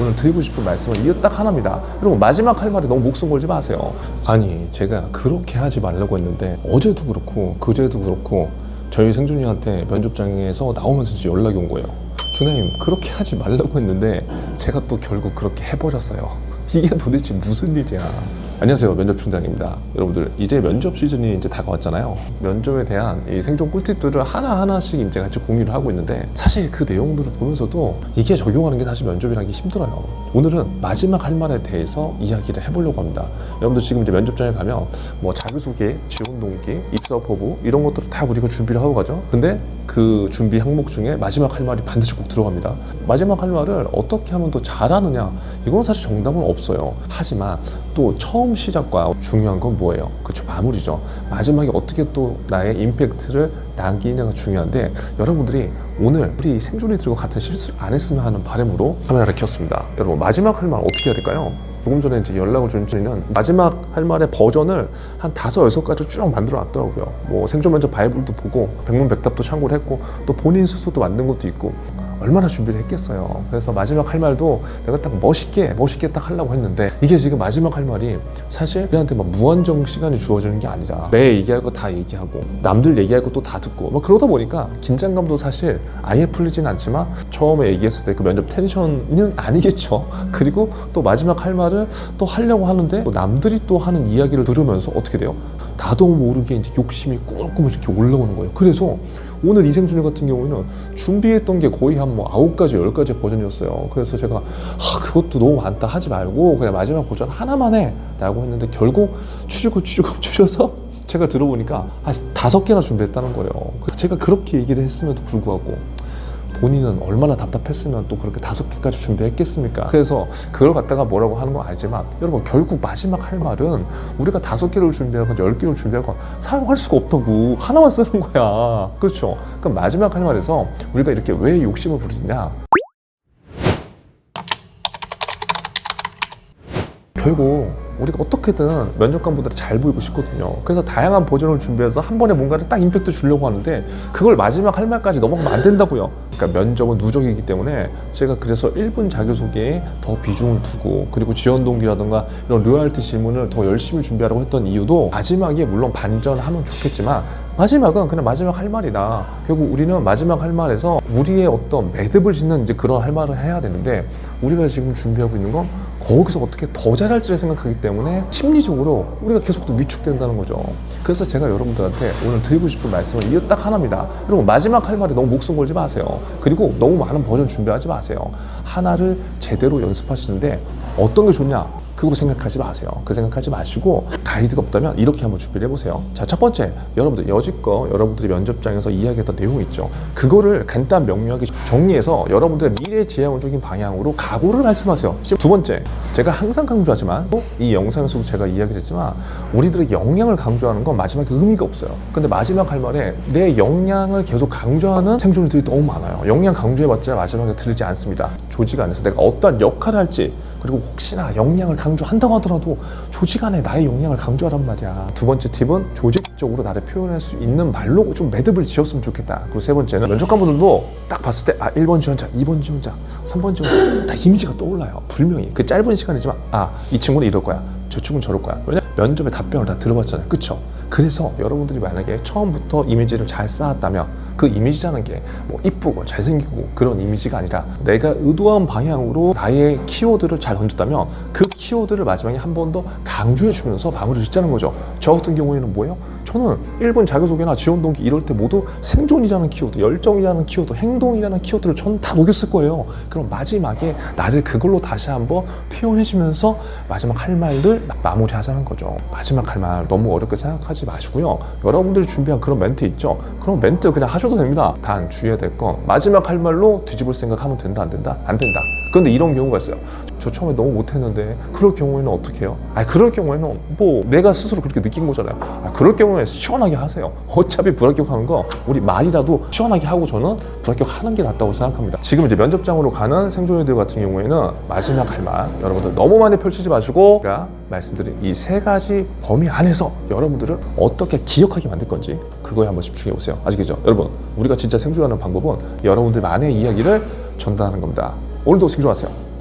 오늘 드리고 싶은 말씀은 이거 딱 하나입니다. 여러분, 마지막 할 말에 너무 목숨 걸지 마세요. 아니, 제가 그렇게 하지 말라고 했는데 어제도 그렇고 그제도 그렇고 저희 생존이한테 면접장에서 나오면서 진짜 연락이 온 거예요. 중대님, 그렇게 하지 말라고 했는데 제가 또 결국 그렇게 해버렸어요. 이게 도대체 무슨 일이야. 안녕하세요, 면접 중대장입니다. 여러분들, 이제 면접 시즌이 이제 다가왔잖아요. 면접에 대한 이 생존 꿀팁들을 하나하나씩 이제 같이 공유를 하고 있는데, 사실 그 내용들을 보면서도 이게 적용하는 게 사실 면접이라는 게 힘들어요. 오늘은 마지막 할 말에 대해서 이야기를 해보려고 합니다. 여러분들 지금 이제 면접장에 가면 뭐 자기소개, 지원 동기, 입사 포부 이런 것들을 다 우리가 준비를 하고 가죠. 근데 그 준비 항목 중에 마지막 할 말이 반드시 꼭 들어갑니다. 마지막 할 말을 어떻게 하면 더 잘하느냐, 이건 사실 정답은 없어요. 하지만 또 처음 시작과 중요한 건 뭐예요? 그렇죠, 마무리죠. 마지막에 어떻게 또 나의 임팩트를 남기느냐가 중요한데, 여러분들이 오늘 우리 생존이들과 같은 실수를 안 했으면 하는 바람으로 카메라를 켰습니다. 여러분, 마지막 할 말 어떻게 해야 될까요? 조금 전에 이제 연락을 준 저희는 마지막 할 말의 버전을 한 5, 6가지 쭉 만들어 놨더라고요. 뭐 생존 면접 바이블도 보고 백문백답도 참고를 했고 또 본인 스스로도 만든 것도 있고, 얼마나 준비를 했겠어요. 그래서 마지막 할 말도 내가 딱 멋있게 딱 하려고 했는데, 이게 지금 마지막 할 말이 사실 우리한테 막 무한정 시간이 주어지는 게 아니라 내 얘기할 거 다 얘기하고 남들 얘기할 거 또 다 듣고 막 그러다 보니까 긴장감도 사실 아예 풀리진 않지만 처음에 얘기했을 때 그 면접 텐션은 아니겠죠. 그리고 또 마지막 할 말을 또 하려고 하는데 또 남들이 또 하는 이야기를 들으면서 어떻게 돼요? 나도 모르게 이제 욕심이 꾸물꾸물 이렇게 올라오는 거예요. 그래서 오늘 이생준이 같은 경우에는 준비했던 게 거의 한 뭐 9가지, 10가지 버전이었어요. 그래서 제가 그것도 너무 많다 하지 말고 그냥 마지막 버전 하나만 해 라고 했는데, 결국 추려서 제가 들어보니까 한 5개나 준비했다는 거예요. 제가 그렇게 얘기를 했음에도 불구하고 본인은 얼마나 답답했으면 또 그렇게 5개까지 준비했겠습니까? 그래서 그걸 갖다가 뭐라고 하는 건 아니지만, 여러분, 결국 마지막 할 말은 우리가 5개를 준비하건 10개를 준비하건 사용할 수가 없다고, 하나만 쓰는 거야. 그렇죠? 그럼 마지막 할 말에서 우리가 이렇게 왜 욕심을 부리냐, 결국 우리가 어떻게든 면접관분들이 잘 보이고 싶거든요. 그래서 다양한 버전을 준비해서 한 번에 뭔가를 딱 임팩트 주려고 하는데, 그걸 마지막 할 말까지 넘어가면 안 된다고요. 그러니까 면접은 누적이기 때문에 제가 그래서 1분 자기소개에 더 비중을 두고, 그리고 지원 동기라든가 이런 로열티 질문을 더 열심히 준비하라고 했던 이유도, 마지막에 물론 반전하면 좋겠지만 마지막은 그냥 마지막 할 말이다. 결국 우리는 마지막 할 말에서 우리의 어떤 매듭을 짓는 이제 그런 할 말을 해야 되는데, 우리가 지금 준비하고 있는 건 거기서 어떻게 더 잘할지를 생각하기 때문에 심리적으로 우리가 계속 또 위축된다는 거죠. 그래서 제가 여러분들한테 오늘 드리고 싶은 말씀은 이거 딱 하나입니다. 여러분, 마지막 할 말에 너무 목숨 걸지 마세요. 그리고 너무 많은 버전 준비하지 마세요. 하나를 제대로 연습하시는데 어떤 게 좋냐, 그거 생각하지 마세요. 그 생각하지 마시고 가이드가 없다면 이렇게 한번 준비를 해보세요. 자, 첫 번째, 여러분들 여지껏 여러분들이 면접장에서 이야기했던 내용이 있죠. 그거를 간단 명료하게 정리해서 여러분들의 미래 지향적인 방향으로 각오를 말씀하세요. 두 번째, 제가 항상 강조하지만 이 영상에서도 제가 이야기를 했지만, 우리들의 역량을 강조하는 건 마지막에 의미가 없어요. 근데 마지막 할 말에 내 역량을 계속 강조하는 생존들이 너무 많아요. 역량 강조해봤자 마지막에 들리지 않습니다. 조직 안에서 내가 어떠한 역할을 할지, 그리고 혹시나 역량을 강조한다고 하더라도 조직 안에 나의 역량을 강조하란 말이야. 두 번째 팁은 조직적으로 나를 표현할 수 있는 말로 좀 매듭을 지었으면 좋겠다. 그리고 세 번째는 면접관분들도 딱 봤을 때 1번 지원자, 2번 지원자, 3번 지원자 딱 이미지가 떠올라요. 분명히 그 짧은 시간이지만 이 친구는 이럴 거야, 저 친구는 저럴 거야. 왜냐면 면접의 답변을 다 들어봤잖아요. 그쵸? 그래서 여러분들이 만약에 처음부터 이미지를 잘 쌓았다면, 그 이미지라는 게 뭐 이쁘고 잘생기고 그런 이미지가 아니라 내가 의도한 방향으로 나의 키워드를 잘 던졌다면 그 키워드를 마지막에 한 번 더 강조해주면서 마무리를 짓자는 거죠. 저 같은 경우에는 뭐예요? 저는 1분 자기소개나 지원 동기 이럴 때 모두 생존이라는 키워드, 열정이라는 키워드, 행동이라는 키워드를 저는 다 녹였을 거예요. 그럼 마지막에 나를 그걸로 다시 한번 표현해주면서 마지막 할 말을 마무리하자는 거죠. 마지막 할 말 너무 어렵게 생각하지 마시고요. 여러분들이 준비한 그런 멘트 있죠? 그런 멘트 그냥 하셔도 됩니다. 단 주의해야 될 건, 마지막 할 말로 뒤집을 생각하면 된다, 안 된다? 안 된다. 그런데 이런 경우가 있어요. 저 처음에 너무 못했는데, 그럴 경우에는 어떻게 해요? 그럴 경우에는 뭐 내가 스스로 그렇게 느낀 거잖아요. 그럴 경우에 시원하게 하세요. 어차피 불합격하는 거 우리 말이라도 시원하게 하고 저는 불합격하는 게 낫다고 생각합니다. 지금 이제 면접장으로 가는 생존이들 같은 경우에는 마지막 할 말 여러분들 너무 많이 펼치지 마시고, 제가 말씀드린 이 3가지 범위 안에서 여러분들을 어떻게 기억하게 만들 건지 그거에 한번 집중해 보세요. 아시겠죠? 여러분, 우리가 진짜 생존하는 방법은 여러분들만의 이야기를 전달하는 겁니다. 오늘도 생존하세요.